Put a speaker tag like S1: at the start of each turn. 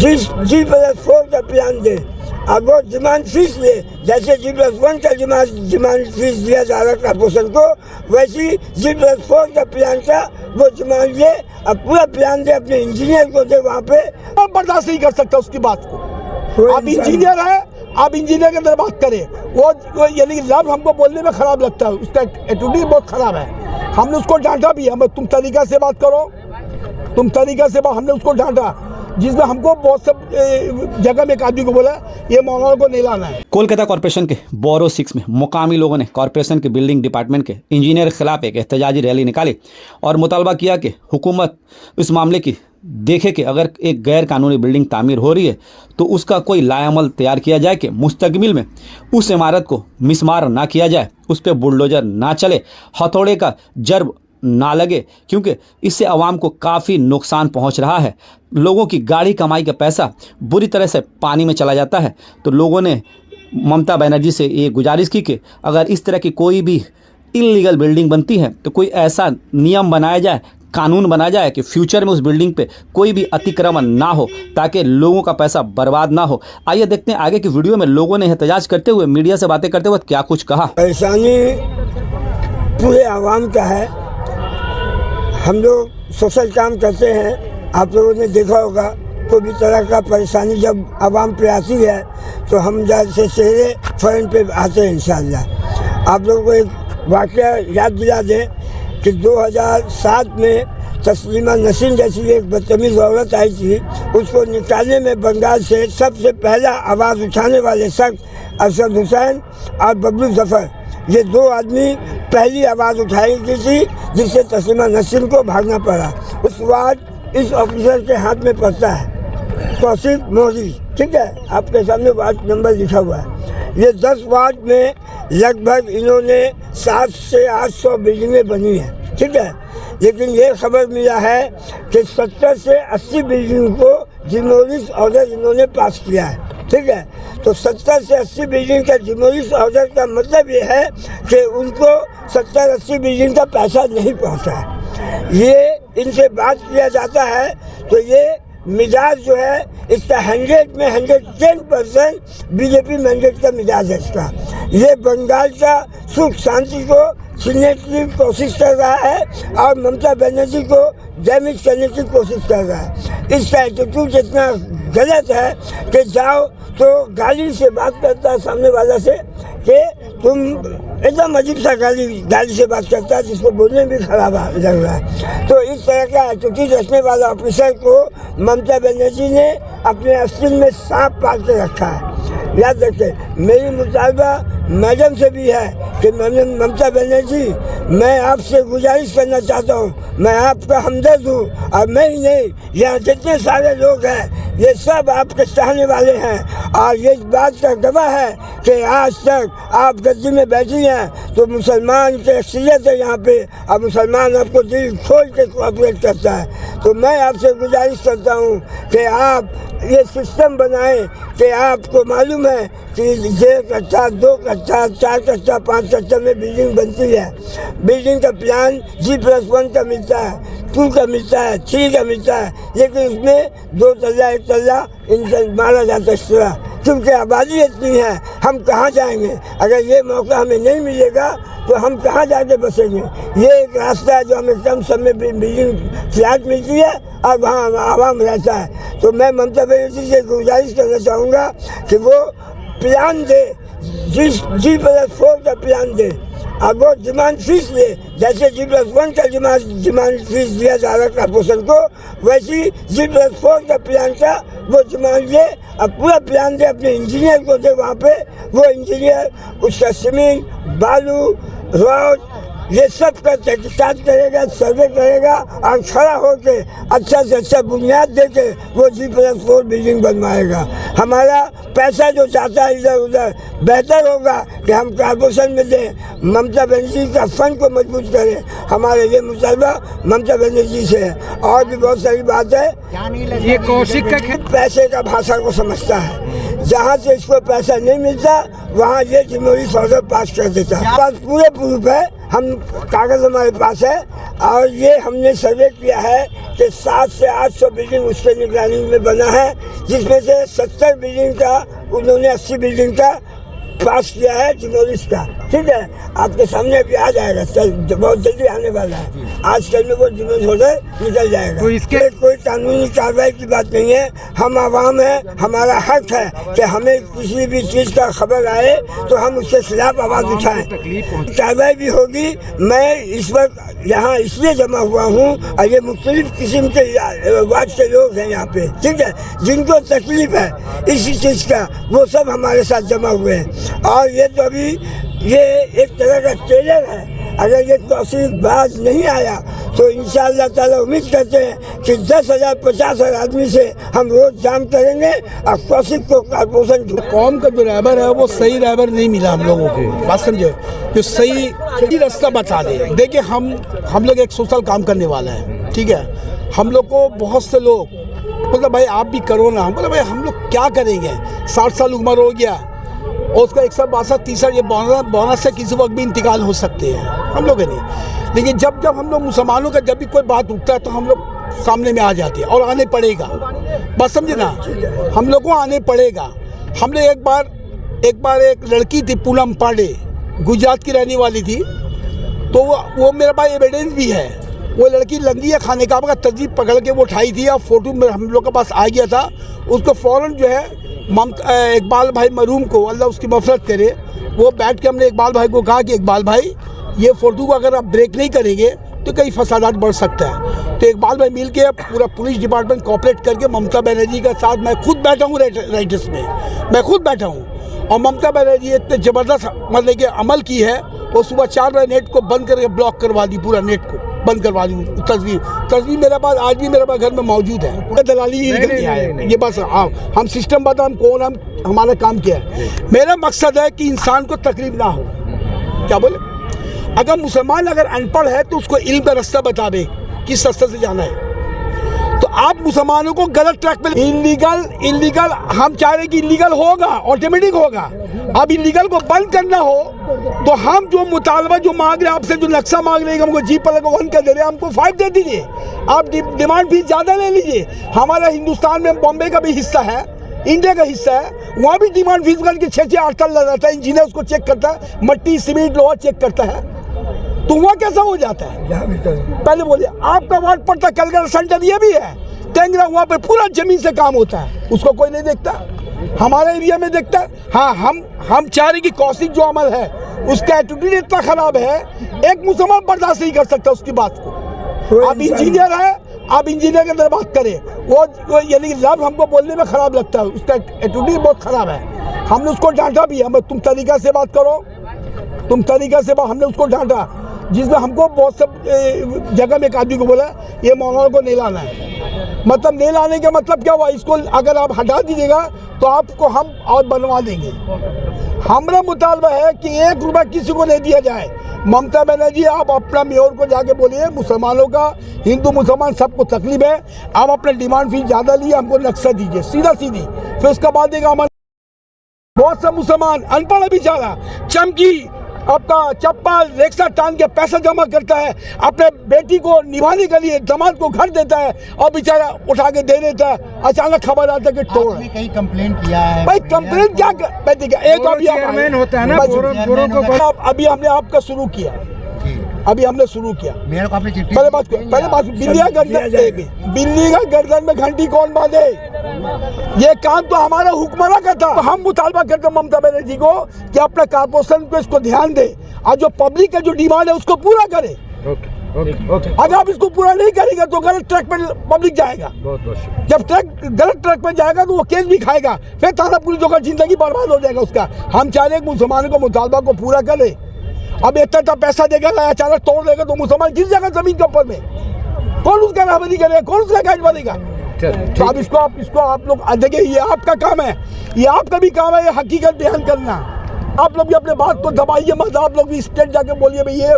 S1: G+4 का plan दे। अब वो डिमांड फीस ले, जैसे G+1 का डिमांड फीस दिया जा रहा है कॉर्पोरेशन को, वैसी G+4 का प्लान का वो डिमांड ले। अब पूरा प्लान दे, अपने इंजीनियर को दे। वहाँ पे
S2: आप बर्दाश्त नहीं कर सकता उसकी बात को। आप इंजीनियर है, आप इंजीनियर के अंदर बात करें। वो यानी लफ्ज़ हमको बोलने में खराब लगता है, उसका एटीट्यूड बहुत खराब है। हमने उसको डांटा भी है, तुम तरीका से बात करो, तुम तरीका से बात। हमने उसको डांटा, जिसमें हमको बहुत सब जगह में एक आदमी को बोला ये मौलाना को नहीं लाना है।
S3: कोलकाता कॉरपोरेशन के बोरो 6 में मुकामी लोगों ने कॉरपोरेशन के बिल्डिंग डिपार्टमेंट के इंजीनियर के खिलाफ एक एहतजाजी रैली निकाली और मुतालबा किया कि हुकूमत इस मामले की देखे कि अगर एक गैर कानूनी बिल्डिंग तामीर हो रही है तो उसका कोई लाएअमल तैयार किया जाए कि मुस्तकबिल में उस इमारत को मिसमार ना किया जाए, उस पर बुलडोजर ना चले, हथौड़े का जर्ब ना लगे, क्योंकि इससे आवाम को काफ़ी नुकसान पहुंच रहा है। लोगों की गाड़ी कमाई का पैसा बुरी तरह से पानी में चला जाता है। तो लोगों ने ममता बनर्जी से ये गुजारिश की कि अगर इस तरह की कोई भी इल्लीगल बिल्डिंग बनती है तो कोई ऐसा नियम बनाया जाए, कानून बनाया जाए कि फ्यूचर में उस बिल्डिंग पे कोई भी अतिक्रमण ना हो, ताकि लोगों का पैसा बर्बाद ना हो। आइए देखते हैं आगे की वीडियो में लोगों ने एहतजाज करते हुए, मीडिया से बातें करते हुए क्या कुछ कहा।
S1: परेशानी पूरे आवाम का है। हम लोग सोशल काम करते हैं, आप लोगों ने देखा होगा। कोई भी तरह का परेशानी जब आवाम पे आती है तो हम जैसे चेहरे फ्रंट पे आते हैं इंशाअल्लाह। आप लोगों को एक वाक़या याद दिला दें कि 2007 में तस्लीमा नसीम जैसी एक बदतमीज़ औरत आई थी। उसको निकालने में बंगाल से सबसे पहला आवाज़ उठाने वाले शख्स अरशद हुसैन और बबलू जफर, ये 2 आदमी पहली आवाज़ उठाई थी, जिससे तस्लीमा नसीम को भागना पड़ा। उस वार्ड इस ऑफिसर के हाथ में पड़ता है, तौसीफ मोदी, ठीक है, आपके सामने वार्ड नंबर लिखा हुआ है। ये 10 वार्ड में लगभग इन्होंने 700 से 800 बिल्डिंगें बनी हैं, ठीक है। लेकिन ये खबर मिला है कि 70 से 80 बिल्डिंग को डिमोलिश ऑर्डर इन्होंने पास किया है, ठीक है। तो 70 से 80 बिल्डिंग का डिमोलिश ऑर्डर का मतलब ये है कि उनको 70-80 बिल्डिंग का पैसा नहीं पहुंचा है। ये इनसे बात किया जाता है तो ये मिजाज जो है इसका 100 में 110% बीजेपी मैंडेट का मिजाज है इसका। ये बंगाल का सुख शांति को छीनने की कोशिश कर रहा है और ममता बनर्जी को डैमेज करने की कोशिश कर रहा है। इसका एटीट्यूड इतना गलत है कि जाओ तो गाली से बात करता है सामने वाला से कि तुम एकदम अजीब सा गाली से बात करता है, जिसको बोलने में भी खराब लग रहा है। तो इस तरह का एटीट्यूड रखने वाला ऑफिसर को ममता बनर्जी ने अपने अस्तिन में सांप पाल के रखा है। याद रखें, मेरी मुतालबा मैडम से भी है कि ममता बनर्जी, मैं आपसे गुजारिश करना चाहता हूँ, मैं आपका हमदर्द हूँ और मैं ही नहीं, यहाँ जितने सारे लोग हैं ये सब आपके चाहने वाले हैं और ये बात का गवाह है कि आज तक आप गद्दी में बैठी हैं तो मुसलमान की अक्सरियत है यहाँ पे और मुसलमान आपको दिल खोल के कोऑपरेट करता है। तो मैं आपसे गुजारिश करता हूँ कि आप ये सिस्टम बनाएं कि आपको मालूम है कि 1 कच्चा, 2 कच्चा, 4 कच्चा, 5 कच्चा में बिल्डिंग बनती है। बिल्डिंग का प्लान G+1 का मिलता है, 2 का मिलता है, 3 का मिलता है, लेकिन उसमें 2 तल्ला 1 तल्ला इनसे मारा जाता है इस तरह, क्योंकि आबादी इतनी है। हम कहाँ जाएंगे? अगर ये मौका हमें नहीं मिलेगा तो हम कहाँ जाके बसेंगे? ये एक रास्ता है जो हमें कम समय बिल्डिंग फ्लैट मिलती है और वहाँ आवाम रहता है। तो मैं ममता बनर्जी से गुजारिश करना चाहूँगा कि वो प्लान दे, G+4 का प्लान दे। अब वो डिमांड फीस ले, जैसे G+1 का डिमांड फीस दिया जा रहा है कॉर्पोरेशन को, वैसी G+4 का प्लान का वो डिमांड ले। अब पूरा प्लान दे, अपने इंजीनियर को दे। वहाँ पे वो इंजीनियर उसका सीमेंट, बालू, रॉड, ये सब का तहकीकात करेगा, सर्वे करेगा और खड़ा होके अच्छा से अच्छा बुनियाद देके वो G+4 बिल्डिंग बनवाएगा। हमारा पैसा जो जाता है इधर उधर, बेहतर होगा कि हम कॉर्पोरेशन में दें, ममता बनर्जी का फंड को मजबूत करें। हमारे ये मुतालबा ममता बनर्जी से है। और भी बहुत सारी बात है।
S2: ये कौशिक का
S1: पैसे का भाषा को समझता है, जहाँ से इसको पैसा नहीं मिलता वहाँ ये डिमोलिश ऑर्डर पास कर देता है। पास पूरे प्रूफ है हम कागज़ हमारे पास है और ये हमने सर्वे किया है कि 700 से 800 बिल्डिंग उसके निगरानी में बना है, जिसमें से 70 बिल्डिंग का उन्होंने 80 बिल्डिंग का पास किया है जिनोलिस का। ठीक है, आपके सामने अभी आ जाएगा, बहुत जल्दी आने वाला है। आज कल में वो जिनोलिस होकर निकल जाएगा।
S4: तो इसके
S1: कोई कानूनी कार्रवाई की बात नहीं है। हम आवाम है, हमारा हक है कि हमें किसी भी चीज़ का खबर आए तो हम उसके खिलाफ आवाज़ उठाएं। कार्रवाई भी होगी। मैं इस वक्त यहाँ इसलिए जमा हुआ हूँ और ये मुख्तलिफ किस्म के वार्ड के लोग हैं यहाँ पे, ठीक है, जिनको तकलीफ है इसी चीज़ का, वो सब हमारे साथ जमा हुए हैं। और ये तो अभी ये एक तरह का ट्रेलर है। अगर ये तौसीक बाज नहीं आया तो इंशाअल्लाह ताला उम्मीद करते हैं कि 10,000 50,000 आदमी से हम रोज जाम करेंगे और तौसीक को कारपोरेशन
S2: कौम का जो रहबर है वो सही रहबर नहीं मिला हम लोगों को। बात समझे, जो सही रास्ता बता दे। देखिए हम लोग एक सोशल काम करने वाला है, ठीक है। हम लोग को बहुत से लोग बोलते भाई आप भी करो ना। हम बोले भाई हम लोग क्या करेंगे, 60 साल उम्र हो गया और उसका 162 तीसरा ये बोनस से किसी वक्त भी इंतकाल हो सकते हैं, हम लोग नहीं। लेकिन जब हम लोग मुसलमानों का जब भी कोई बात उठता है तो हम लोग सामने में आ जाते हैं और आने पड़ेगा। बस समझे ना, हम लोग को आने पड़ेगा। हमने एक बार एक लड़की थी पूनम पांडे, गुजरात की रहने वाली थी, तो वो मेरे पास एविडेंस भी है। वो लड़की लंगिया खाने का तस्वीर पकड़ के वो उठाई थी और फोटो में हम लोग के पास आ गया था। उसको फ़ौरन जो है इकबाल भाई मरूम को, अल्लाह उसकी मफ़रत करे, वो बैठ के हमने इकबाल भाई को कहा कि इकबाल भाई ये फ़ोटो को अगर आप ब्रेक नहीं करेंगे तो कई फसादात बढ़ सकता है। तो इकबाल भाई मिल के पूरा पुलिस डिपार्टमेंट कोऑपरेट करके ममता बनर्जी के साथ मैं खुद बैठा हूँ राइटर्स में, मैं खुद बैठा हूँ। और ममता बनर्जी इतने ज़बरदस्त मतलब कि अमल की है, वो सुबह 4 बजे नेट को बंद करके ब्लॉक करवा दी, पूरा नेट को बंद करवा दी। तस्वीर मेरे पास आज भी मेरे पास घर में मौजूद है। दलाली है ये, बस हम सिस्टम बता, हम कौन, हम हमारा काम क्या है। मेरा मकसद है कि इंसान को तकलीफ ना हो। क्या बोले, अगर मुसलमान अगर अनपढ़ है तो उसको इल्म का रास्ता बतावे किस रास्ते से जाना है। तो आप मुसलमानों को गलत ट्रैक पे इलीगल हम चाह रहे कि इलीगल होगा, ऑटोमेटिक होगा। अब इलीगल को बंद करना हो तो हम जो मुतालबा जो मांग रहे हैं आपसे, जो नक्शा मांग रहे हैं, हमको जी पर 1 कर दे रहे हैं, हमको 5 दे दीजिए। आप डिमांड फीस ज़्यादा ले लीजिए। हमारा हिंदुस्तान में बॉम्बे का भी हिस्सा है, इंडिया का हिस्सा है, वहाँ भी डिमांड फीस करके 6-6 8 साल लग जाता है। इंजीनियर उसको चेक करता है, मट्टी सीमेंट लोहा चेक करता है, तो वहाँ कैसा हो जाता है। पहले बोलिए, आपका वार्ड पड़ता कलगढ़ सेंटर ये भी है, टेंगरा, वहाँ पे पूरा जमीन से काम होता है, उसको कोई नहीं देखता। हमारे एरिया में देखता है। हाँ, हम चाह रहे कि कौशिक जो अमल है उसका एटीट्यूड इतना खराब है, एक मुसलमान बर्दाश्त नहीं कर सकता उसकी बात को। आप इंजीनियर है, आप इंजीनियर के अंदर बात करें, वो यानी लफ्ज़ हमको बोलने में खराब लगता है, उसका एटीट्यूड बहुत खराब है। हमने उसको डांटा भी, हमें तुम तरीका से बात करो, तुम तरीका से बात, हमने उसको डांटा। जिसमें हमको बहुत सब जगह में एक आदमी को बोला ये मौलाना को नहीं लाना है। मतलब नहीं लाने का मतलब क्या हुआ, इसको अगर आप हटा दीजिएगा तो आपको हम और बनवा देंगे। हमारा मुतालबा है कि 1 रुपया किसी को नहीं दिया जाए। ममता बनर्जी, आप अपना मेयर को जाके बोलिए मुसलमानों का, हिंदू मुसलमान सबको तकलीफ है, आप अपने डिमांड फीस ज़्यादा लिए, हमको नक्शा दीजिए सीधा सीधी। फिर उसका बाद देगा हमारे बहुत सा मुसलमान अनपढ़ है बेचारा, चमकी आपका चप्पल रिक्शा टांग के पैसा जमा करता है, अपने बेटी को निभाने के लिए दामाद को घर देता है और बेचारा उठा के दे देता है। अचानक खबर आता है कि तोड़ है।
S4: कहीं कंप्लेन किया है
S2: भाई, कंप्लेन क्या देखिए, एक अभी
S4: होता है ना,
S2: अभी हमने आपका शुरू किया, अभी हमने शुरू किया।
S4: मेरे को अपनी चिट्ठी
S2: पहले बात बिल्ली का गर्दन में घंटी कौन बांधे, ये काम तो हमारा हुक्मरान का था। तो हम मुतालबा करते ममता बनर्जी को कि अपने कारपोरेशन को इसको ध्यान दे और जो पब्लिक का जो डिमांड है उसको पूरा करे। अगर आप इसको पूरा नहीं करेंगे तो गलत ट्रैक पे पब्लिक जाएगा। जब गलत ट्रैक पे जाएगा तो वो केस भी खाएगा, फिर थाना पुलिस होकर जिंदगी बर्बाद हो जाएगा उसका। हम चाह रहे हैं मुसलमानों को मुतालबा को पूरा करे। अब इतना पैसा देगा, अचानक तोड़ देगा तो मुसलमान गिर जाएगा जमीन के ऊपर में, कौन उसका रहबरी करेगा, कौन उसका गाइड बनेगा। तो अब इसको आप लोग देखिए, ये आपका काम है, ये आपका भी काम है, ये हकीकत बयान करना। आप लोग भी अपने बात को दबाइए मत, आप लोग भी स्टेट जाके बोलिए भाई ये